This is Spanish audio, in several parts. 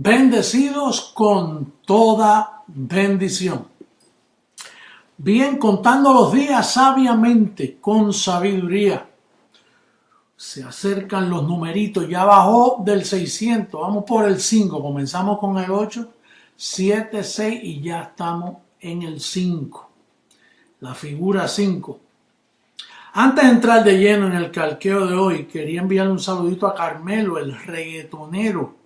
bendecidos con toda bendición. Bien, contando los días sabiamente, con sabiduría. Se acercan los numeritos, ya bajó del 600, vamos por el 5, comenzamos con el 8, 7, 6 y ya estamos en el 5, la figura 5. Antes de entrar de lleno en el calqueo de hoy, quería enviarle un saludito a Carmelo, el reggaetonero.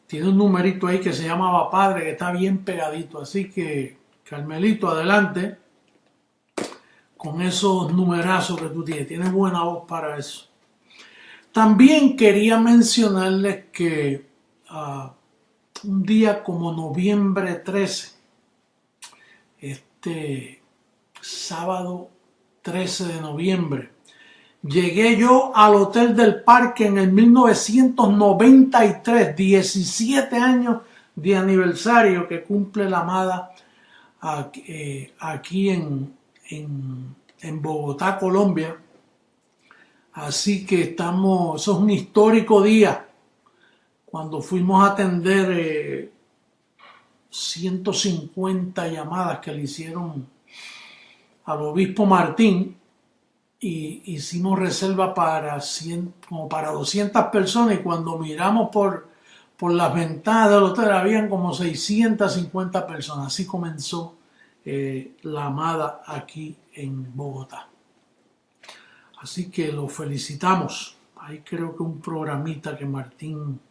Tiene un numerito ahí que se llama Padre, que está bien pegadito, así que Carmelito, adelante con esos numerazos que tú tienes buena voz para eso. También quería mencionarles que un día como noviembre 13, este sábado 13 de noviembre, llegué yo al Hotel del Parque en el 1993, 17 años de aniversario que cumple la amada aquí en Bogotá, Colombia. Así que eso es un histórico día, cuando fuimos a atender 150 llamadas que le hicieron al obispo Martín, y hicimos reserva como para 200 personas, y cuando miramos por las ventanas del hotel habían como 650 personas. Así comenzó la amada aquí en Bogotá. Así que lo felicitamos. Hay creo que un programita que Martín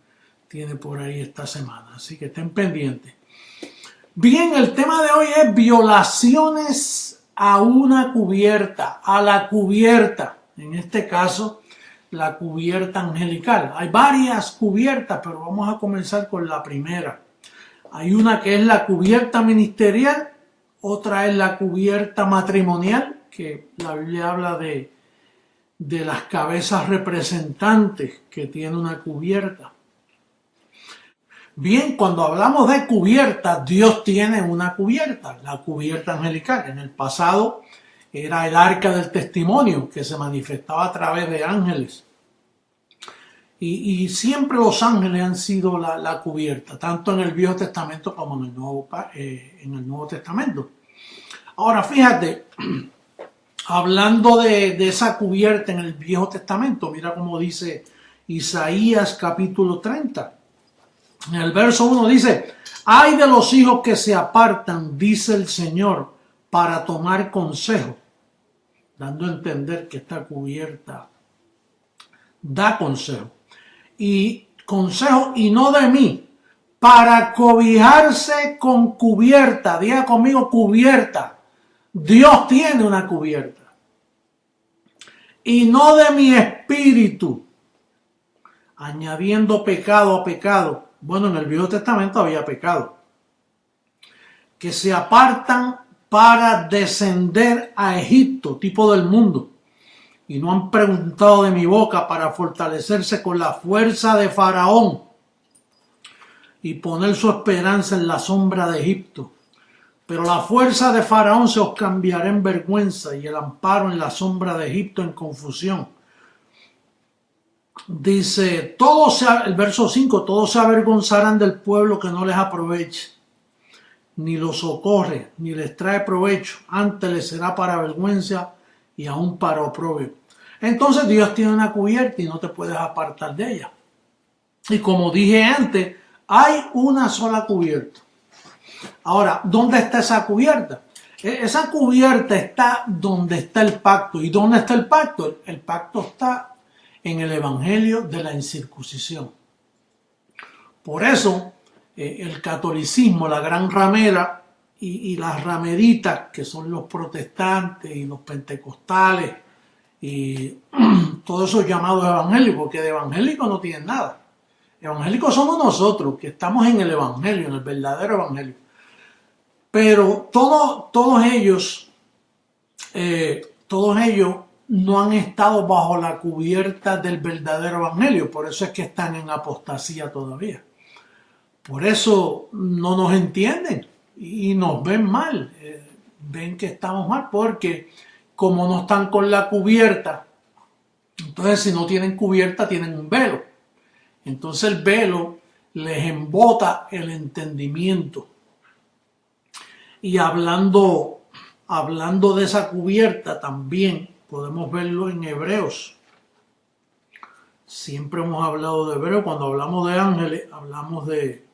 tiene por ahí esta semana, así que estén pendientes. Bien, el tema de hoy es violaciones a una cubierta, a la cubierta, en este caso la cubierta angelical. Hay varias cubiertas, pero vamos a comenzar con la primera. Hay una que es la cubierta ministerial, otra es la cubierta matrimonial, que la Biblia habla de las cabezas representantes que tiene una cubierta. Bien, cuando hablamos de cubierta, Dios tiene una cubierta, la cubierta angelical. En el pasado era el arca del testimonio, que se manifestaba a través de ángeles. Y siempre los ángeles han sido la cubierta, tanto en el Viejo Testamento como en el Nuevo Testamento. Ahora, fíjate, hablando de esa cubierta en el Viejo Testamento, mira cómo dice Isaías capítulo 30. En el verso 1 dice: ay de los hijos que se apartan, dice el Señor, para tomar consejo, dando a entender que esta cubierta da consejo. Y consejo, y no de mí, para cobijarse con cubierta. Diga conmigo, cubierta. Dios tiene una cubierta. Y no de mi espíritu, añadiendo pecado a pecado. Bueno, en el Viejo Testamento había pecado. Que se apartan para descender a Egipto, tipo del mundo. Y no han preguntado de mi boca, para fortalecerse con la fuerza de Faraón y poner su esperanza en la sombra de Egipto. Pero la fuerza de Faraón se os cambiará en vergüenza, y el amparo en la sombra de Egipto en confusión. Dice, el verso 5, todos se avergonzarán del pueblo que no les aproveche, ni los socorre, ni les trae provecho, antes les será para vergüenza y aún para oprobio. Entonces Dios tiene una cubierta y no te puedes apartar de ella. Y como dije antes, hay una sola cubierta. Ahora, ¿dónde está esa cubierta? Esa cubierta está donde está el pacto. ¿Y dónde está el pacto? El pacto está en el evangelio de la incircuncisión. Por eso, el catolicismo, la gran ramera y las rameritas, que son los protestantes y los pentecostales y todos esos llamados evangélicos, porque de evangélicos no tienen nada. Evangélicos somos nosotros, que estamos en el evangelio, en el verdadero evangelio. Pero todos ellos no han estado bajo la cubierta del verdadero evangelio. Por eso es que están en apostasía todavía. Por eso no nos entienden y nos ven mal. Ven que estamos mal porque como no están con la cubierta, entonces si no tienen cubierta tienen un velo. Entonces el velo les embota el entendimiento. Y hablando de esa cubierta también podemos verlo en Hebreos. Siempre hemos hablado de Hebreos. Cuando hablamos de ángeles, hablamos de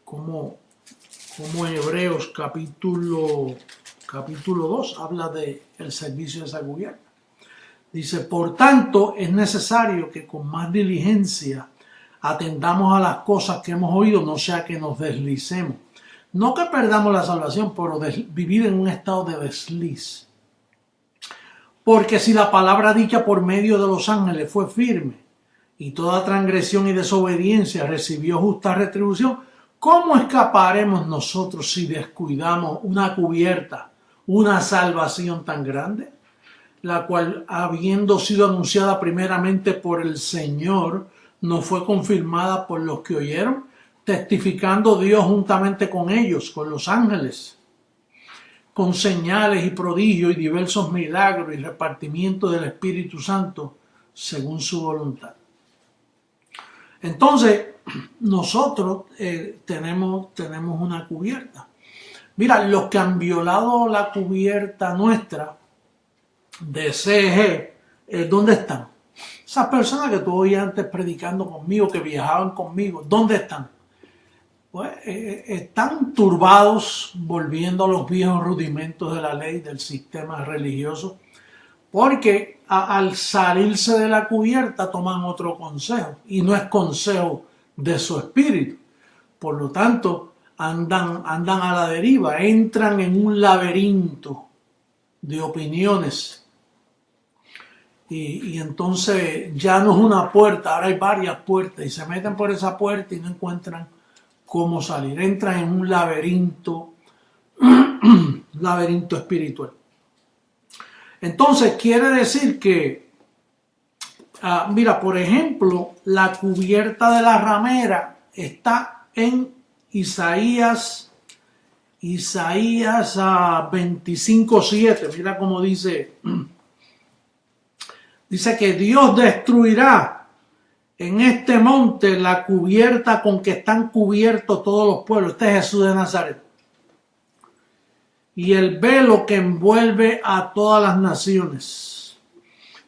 cómo en Hebreos capítulo 2 habla del servicio de esa cubierta. Dice, por tanto, es necesario que con más diligencia atendamos a las cosas que hemos oído, no sea que nos deslicemos. No que perdamos la salvación, pero vivir en un estado de desliz. Porque si la palabra dicha por medio de los ángeles fue firme, y toda transgresión y desobediencia recibió justa retribución, ¿cómo escaparemos nosotros si descuidamos una cubierta, una salvación tan grande? La cual, habiendo sido anunciada primeramente por el Señor, no fue confirmada por los que oyeron, testificando Dios juntamente con ellos, con los ángeles, con señales y prodigios y diversos milagros y repartimiento del Espíritu Santo según su voluntad. Entonces, nosotros tenemos una cubierta. Mira, los que han violado la cubierta nuestra de CEG, ¿dónde están? Esas personas que tú oías antes predicando conmigo, que viajaban conmigo, ¿dónde están? Pues están turbados, volviendo a los viejos rudimentos de la ley, del sistema religioso, porque al salirse de la cubierta toman otro consejo, y no es consejo de su espíritu. Por lo tanto, andan a la deriva, entran en un laberinto de opiniones. Y entonces ya no es una puerta, ahora hay varias puertas, y se meten por esa puerta y no encuentran cómo salir. Entran en un laberinto espiritual. Entonces quiere decir que, mira, por ejemplo, la cubierta de la ramera está en Isaías 25:7. Mira cómo dice que Dios destruirá en este monte la cubierta con que están cubiertos todos los pueblos. Este es Jesús de Nazaret. Y el velo que envuelve a todas las naciones.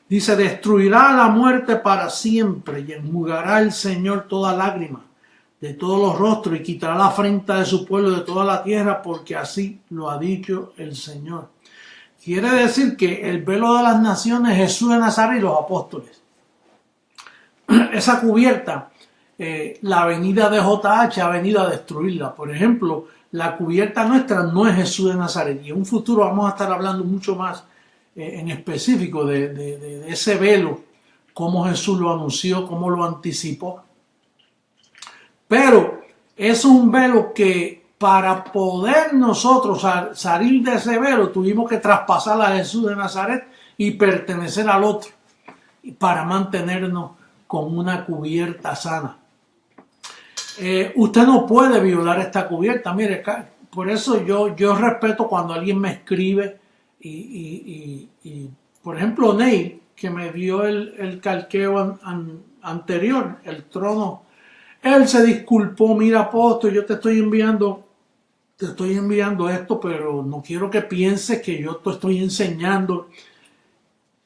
Dice, destruirá la muerte para siempre y enjugará el Señor toda lágrima de todos los rostros y quitará la afrenta de su pueblo de toda la tierra, porque así lo ha dicho el Señor. Quiere decir que el velo de las naciones, Jesús de Nazaret y los apóstoles. Esa cubierta, la venida de JH ha venido a destruirla. Por ejemplo, la cubierta nuestra no es Jesús de Nazaret. Y en un futuro vamos a estar hablando mucho más en específico de ese velo, cómo Jesús lo anunció, cómo lo anticipó. Pero es un velo que para poder nosotros salir de ese velo tuvimos que traspasar a Jesús de Nazaret y pertenecer al otro para mantenernos con una cubierta sana. Usted no puede violar esta cubierta. Mire, por eso yo respeto cuando alguien me escribe y por ejemplo, Neil, que me dio el calqueo anterior, el trono, él se disculpó. Mira, apóstol, yo te estoy enviando esto, pero no quiero que pienses que yo te estoy enseñando,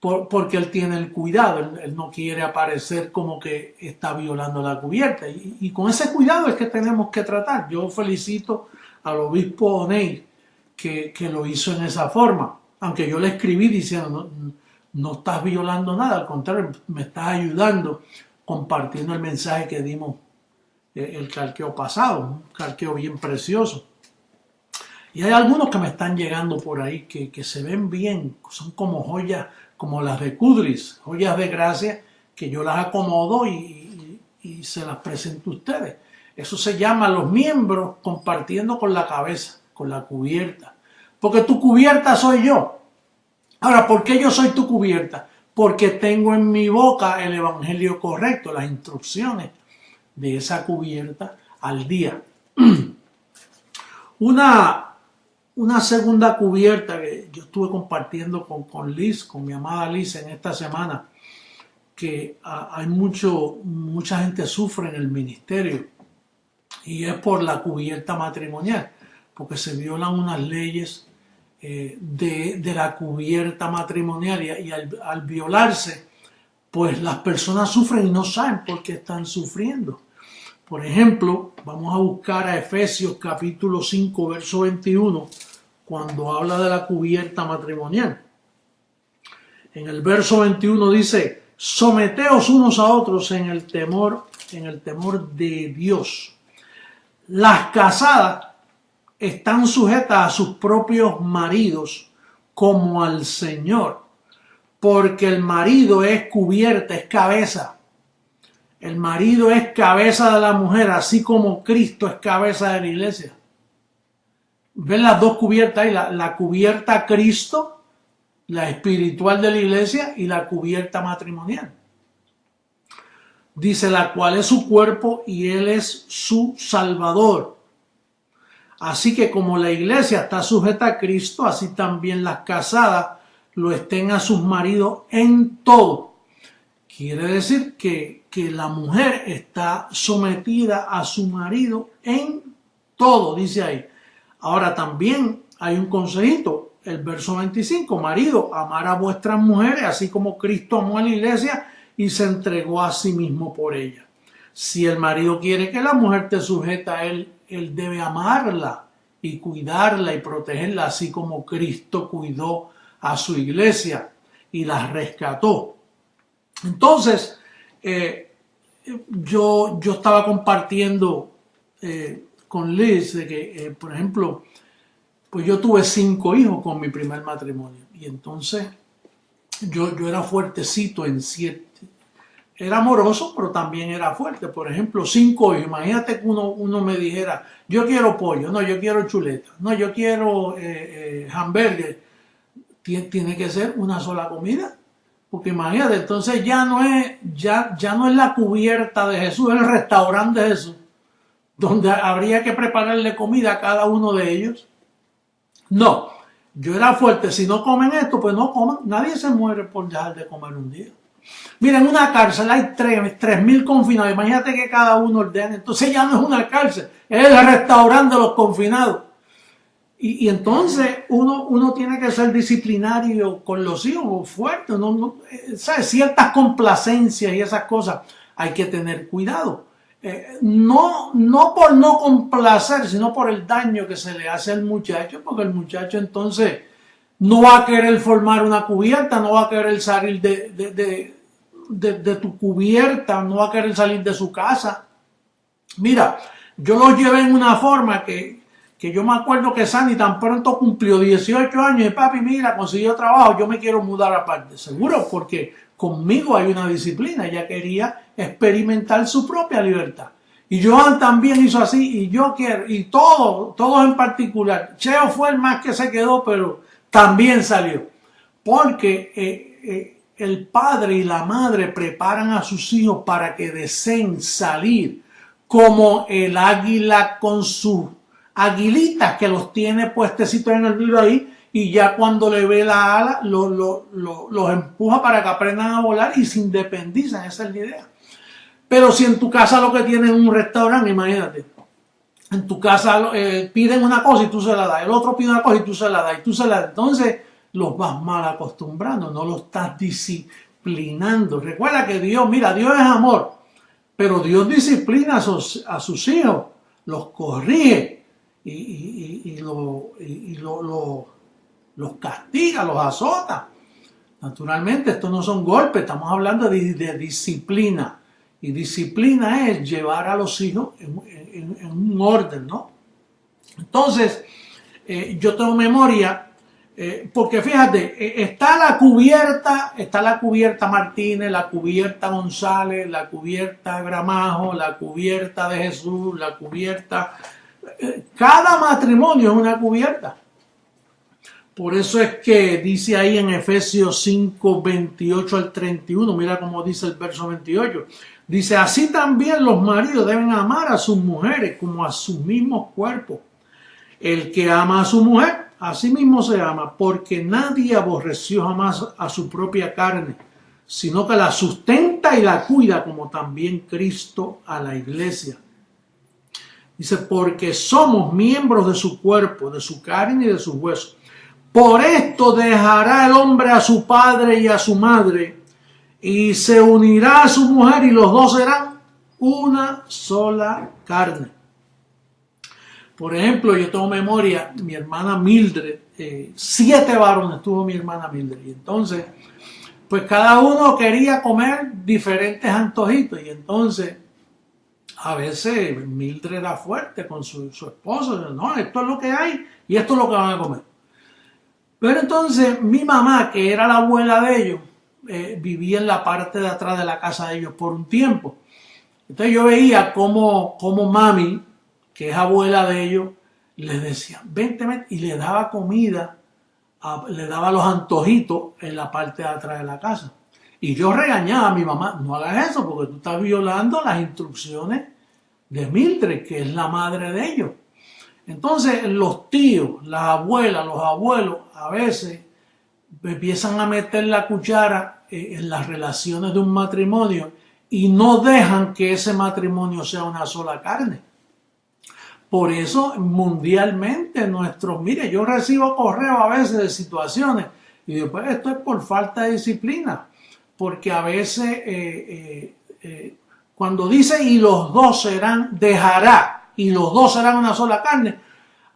porque él tiene el cuidado, él no quiere aparecer como que está violando la cubierta, y con ese cuidado es que tenemos que tratar. Yo felicito al obispo Neil que lo hizo en esa forma, aunque yo le escribí diciendo no estás violando nada, al contrario, me estás ayudando compartiendo el mensaje que dimos el calqueo pasado, un calqueo bien precioso. Y hay algunos que me están llegando por ahí que se ven bien, son como joyas, como las de Kudris, joyas de gracia, que yo las acomodo y se las presento a ustedes. Eso se llama los miembros compartiendo con la cabeza, con la cubierta. Porque tu cubierta soy yo. Ahora, ¿por qué yo soy tu cubierta? Porque tengo en mi boca el evangelio correcto, las instrucciones de esa cubierta al día. Una segunda cubierta que yo estuve compartiendo con Liz, con mi amada Liz en esta semana, que hay mucha gente sufre en el ministerio, y es por la cubierta matrimonial, porque se violan unas leyes de la cubierta matrimonial, y al violarse, pues las personas sufren y no saben por qué están sufriendo. Por ejemplo, vamos a buscar a Efesios capítulo 5, verso 21, cuando habla de la cubierta matrimonial. En el verso 21 dice: someteos unos a otros en el temor de Dios. Las casadas están sujetas a sus propios maridos como al Señor, porque el marido es cubierta, es cabeza. El marido es cabeza de la mujer, así como Cristo es cabeza de la iglesia. ¿Ven las dos cubiertas ahí? La cubierta Cristo, la espiritual de la iglesia, y la cubierta matrimonial. Dice: la cual es su cuerpo y él es su salvador. Así que como la iglesia está sujeta a Cristo, así también las casadas lo estén a sus maridos en todo. Quiere decir que la mujer está sometida a su marido en todo, dice ahí. Ahora también hay un consejito, el verso 25: marido, amar a vuestras mujeres, así como Cristo amó a la iglesia y se entregó a sí mismo por ella. Si el marido quiere que la mujer esté sujeta a él, él debe amarla y cuidarla y protegerla, así como Cristo cuidó a su iglesia y la rescató. Entonces, yo estaba compartiendo con Liz de que, por ejemplo, pues yo tuve 5 hijos con mi primer matrimonio, y entonces yo era fuertecito en 7. Era amoroso, pero también era fuerte. Por ejemplo, 5 hijos. Imagínate que uno me dijera: yo quiero pollo, no, yo quiero chuleta, no, yo quiero hamburgues. Tiene que ser una sola comida. Porque imagínate, entonces ya no es la cubierta de Jesús, es el restaurante de Jesús, donde habría que prepararle comida a cada uno de ellos. No, yo era fuerte. Si no comen esto, pues no coman. Nadie se muere por dejar de comer un día. Mira, en una cárcel hay 3.000 confinados. Imagínate que cada uno ordene. Entonces ya no es una cárcel, es el restaurante de los confinados. Y entonces uno tiene que ser disciplinario con los hijos, fuerte. ¿Sabes? Ciertas complacencias y esas cosas hay que tener cuidado. No por no complacer, sino por el daño que se le hace al muchacho, porque el muchacho entonces no va a querer formar una cubierta, no va a querer salir de tu cubierta, no va a querer salir de su casa. Mira, yo los llevé en una forma que yo me acuerdo que Sandy tan pronto cumplió 18 años y: papi, mira, consiguió trabajo, yo me quiero mudar aparte. Seguro, porque conmigo hay una disciplina. Ella quería experimentar su propia libertad. Y Johan también hizo así, y yo quiero, y todos en particular. Cheo fue el más que se quedó, pero también salió. Porque el padre y la madre preparan a sus hijos para que deseen salir, como el águila con sus aguilitas, que los tiene puestecitos en el nido ahí, y ya cuando le ve la ala los empuja para que aprendan a volar y se independizan. Esa es la idea. Pero si en tu casa lo que tienes es un restaurante, imagínate, en tu casa piden una cosa y tú se la das, el otro pide una cosa y tú se la das, entonces los vas mal acostumbrando, no los estás disciplinando. Recuerda que Dios es amor, pero Dios disciplina a sus hijos, los corrige y los castiga, los azota. Naturalmente, estos no son golpes, estamos hablando de disciplina. Y disciplina es llevar a los hijos en un orden, ¿no? Entonces, yo tengo memoria, porque fíjate, está la cubierta Martínez, la cubierta González, la cubierta Gramajo, la cubierta de Jesús, la cubierta... cada matrimonio es una cubierta. Por eso es que dice ahí en Efesios 5, 28 al 31, mira cómo dice el verso 28. Dice: así también los maridos deben amar a sus mujeres como a sus mismos cuerpos. El que ama a su mujer, a sí mismo se ama, porque nadie aborreció jamás a su propia carne, sino que la sustenta y la cuida, como también Cristo a la iglesia. Dice, porque somos miembros de su cuerpo, de su carne y de sus huesos. Por esto dejará el hombre a su padre y a su madre, y se unirá a su mujer, y los dos serán una sola carne. Por ejemplo, yo tengo memoria, mi hermana Mildred, 7 varones tuvo mi hermana Mildred, y entonces, pues cada uno quería comer diferentes antojitos, y entonces, a veces Mildred era fuerte con su esposo, no, esto es lo que hay, y esto es lo que van a comer. Pero entonces, mi mamá, que era la abuela de ellos, vivía en la parte de atrás de la casa de ellos por un tiempo. Entonces yo veía cómo mami, que es abuela de ellos, les decía, vente, y le daba comida, le daba los antojitos en la parte de atrás de la casa. Y yo regañaba a mi mamá, no hagas eso porque tú estás violando las instrucciones de Mildred, que es la madre de ellos. Entonces los tíos, las abuelas, los abuelos, a veces empiezan a meter la cuchara en las relaciones de un matrimonio y no dejan que ese matrimonio sea una sola carne. Por eso mundialmente mire, yo recibo correos a veces de situaciones y después esto es por falta de disciplina, porque a veces cuando dice y los dos dejará y los dos serán una sola carne,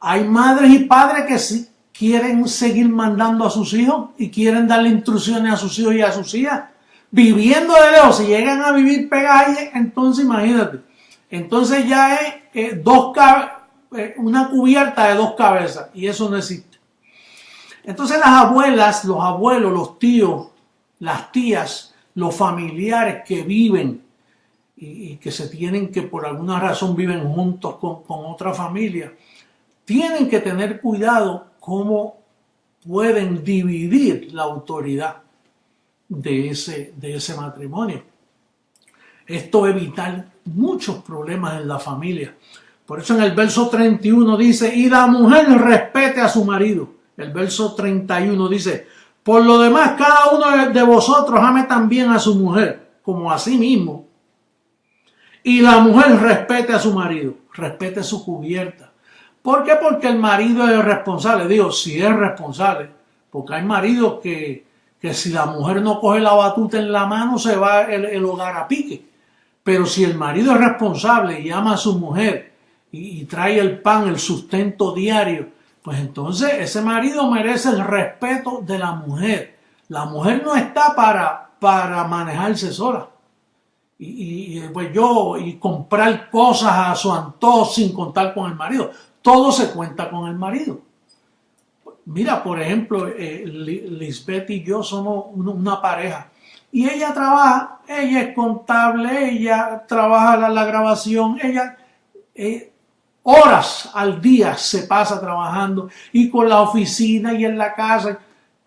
hay madres y padres que sí quieren seguir mandando a sus hijos y quieren darle instrucciones a sus hijos y a sus hijas, viviendo de lejos. Si llegan a vivir pegados, entonces imagínate, entonces ya es una cubierta de 2 cabezas y eso no existe. Entonces las abuelas, los abuelos, los tíos, las tías, los familiares que viven y que que por alguna razón viven juntos con otra familia, tienen que tener cuidado cómo pueden dividir la autoridad de ese matrimonio. Esto evita muchos problemas en la familia. Por eso en el verso 31 dice, y la mujer respete a su marido. El verso 31 dice, por lo demás cada uno de vosotros ame también a su mujer, como a sí mismo. Y la mujer respete a su marido, respete su cubierta. ¿Por qué? Porque el marido es responsable. Digo, si es responsable, porque hay maridos que si la mujer no coge la batuta en la mano, se va el hogar a pique. Pero si el marido es responsable y ama a su mujer y trae el pan, el sustento diario, pues entonces ese marido merece el respeto de la mujer. La mujer no está para manejarse sola. Y comprar cosas a su antojo sin contar con el marido. Todo se cuenta con el marido. Mira, por ejemplo, Lisbeth y yo somos una pareja. Y ella trabaja, ella es contable, ella trabaja la grabación, ella horas al día se pasa trabajando y con la oficina y en la casa.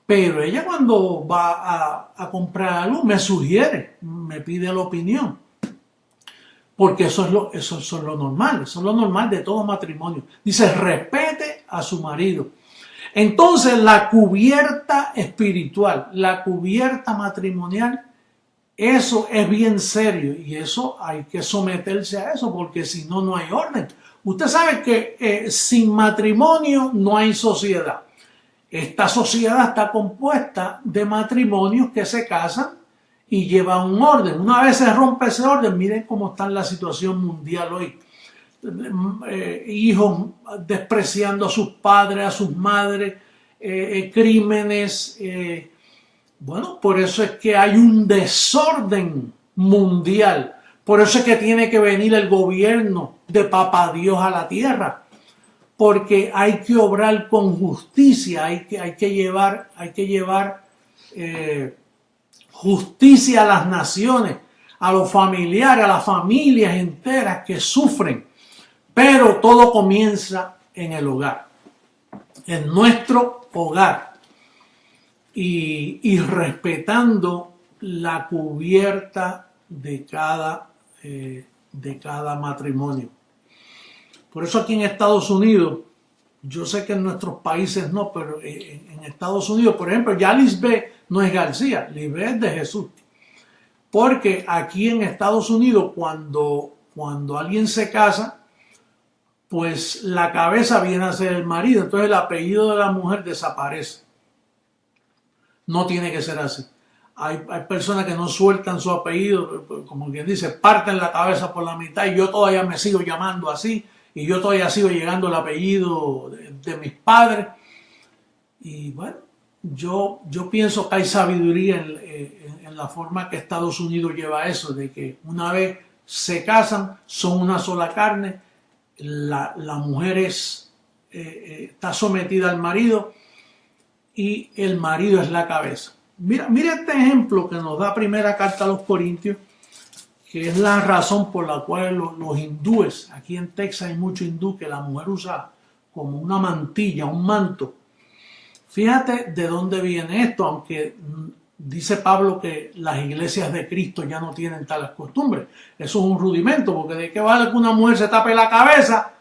Pero ella cuando va a comprar algo me sugiere, me pide la opinión. Porque eso es lo normal, eso es lo normal de todo matrimonio. Dice, respete a su marido. Entonces la cubierta espiritual, la cubierta matrimonial, eso es bien serio y eso hay que someterse a eso porque si no, no hay orden. Usted sabe que sin matrimonio no hay sociedad. Esta sociedad está compuesta de matrimonios que se casan y llevan un orden. Una vez se rompe ese orden, miren cómo está la situación mundial hoy. Hijos despreciando a sus padres, a sus madres, crímenes. Bueno, por eso es que hay un desorden mundial. Por eso es que tiene que venir el gobierno de Papá Dios a la tierra. Porque hay que obrar con justicia, hay que llevar justicia a las naciones, a los familiares, a las familias enteras que sufren. Pero todo comienza en el hogar, en nuestro hogar. Y respetando la cubierta de cada matrimonio. Por eso aquí en Estados Unidos, yo sé que en nuestros países no, pero en Estados Unidos, por ejemplo, ya Lisbeth no es García, Lisbeth es de Jesús. Porque aquí en Estados Unidos, cuando alguien se casa, pues la cabeza viene a ser el marido, entonces el apellido de la mujer desaparece. No tiene que ser así. Hay personas que no sueltan su apellido, como quien dice, parten la cabeza por la mitad y yo todavía me sigo llamando así y yo todavía sigo llegando al apellido de mis padres. Y bueno, yo pienso que hay sabiduría en la forma que Estados Unidos lleva eso, de que una vez se casan, son una sola carne, la mujer está sometida al marido y el marido es la cabeza. Mira este ejemplo que nos da primera carta a los Corintios, que es la razón por la cual los hindúes, aquí en Texas hay mucho hindú que la mujer usa como una mantilla, un manto. Fíjate de dónde viene esto, aunque dice Pablo que las iglesias de Cristo ya no tienen tales costumbres. Eso es un rudimento, porque de qué vale que una mujer se tape la cabeza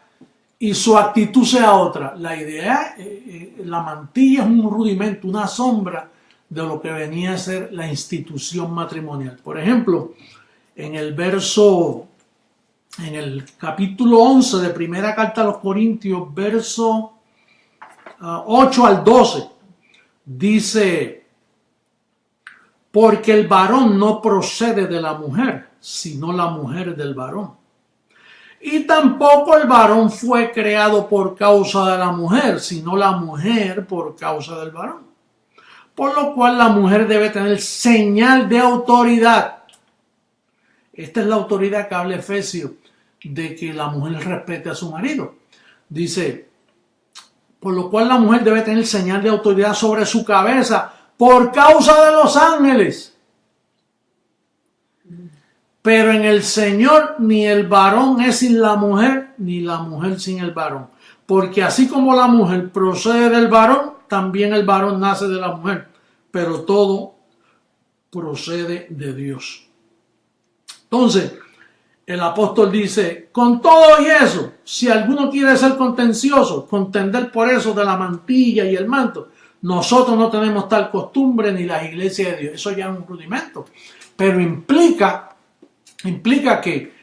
y su actitud sea otra. La idea, la mantilla es un rudimento, una sombra de lo que venía a ser la institución matrimonial. Por ejemplo, en el capítulo 11 de primera carta a los Corintios, verso 8 al 12, dice: porque el varón no procede de la mujer, sino la mujer del varón. Y tampoco el varón fue creado por causa de la mujer, sino la mujer por causa del varón. Por lo cual la mujer debe tener señal de autoridad. Esta es la autoridad que habla Efesios, de que la mujer respete a su marido. Dice: por lo cual la mujer debe tener señal de autoridad sobre su cabeza por causa de los ángeles. Pero en el Señor ni el varón es sin la mujer, ni la mujer sin el varón. Porque así como la mujer procede del varón, también el varón nace de la mujer. Pero todo procede de Dios. Entonces, el apóstol dice: con todo y eso, si alguno quiere ser contencioso, contender por eso de la mantilla y el manto, nosotros no tenemos tal costumbre ni las iglesias de Dios. Eso ya es un rudimento. Pero implica que,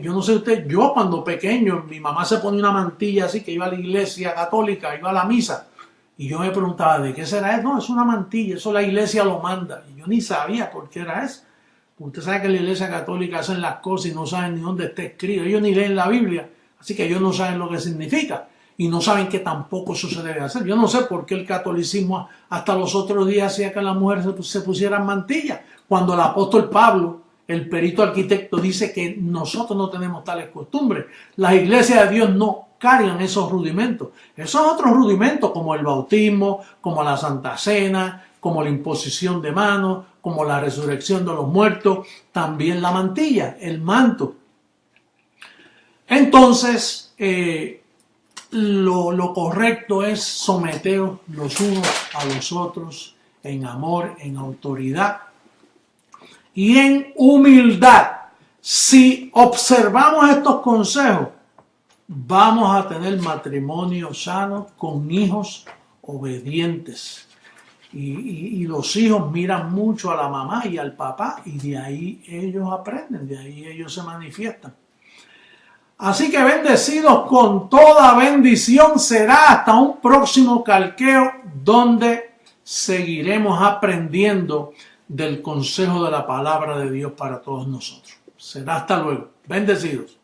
yo no sé usted, yo cuando pequeño, mi mamá se ponía una mantilla así, que iba a la iglesia católica, iba a la misa, y yo me preguntaba, ¿de qué será eso? No, es una mantilla, eso la iglesia lo manda. Y yo ni sabía por qué era eso. Usted sabe que la iglesia católica hacen las cosas y no saben ni dónde está escrito. Ellos ni leen la Biblia, así que ellos no saben lo que significa. Y no saben que tampoco eso se debe hacer. Yo no sé por qué el catolicismo hasta los otros días hacía que las mujeres se pusieran mantillas. Cuando el apóstol Pablo, el perito arquitecto, dice que nosotros no tenemos tales costumbres. Las iglesias de Dios no cargan esos rudimentos. Esos otros rudimentos como el bautismo, como la Santa Cena, como la imposición de manos, como la resurrección de los muertos, también la mantilla, el manto. Entonces, lo correcto es someteros los unos a los otros en amor, en autoridad y en humildad. Si observamos estos consejos, vamos a tener matrimonio sano con hijos obedientes. Y los hijos miran mucho a la mamá y al papá y de ahí ellos aprenden, de ahí ellos se manifiestan. Así que bendecidos con toda bendición, será hasta un próximo calqueo donde seguiremos aprendiendo del consejo de la palabra de Dios para todos nosotros. Será hasta luego. Bendecidos.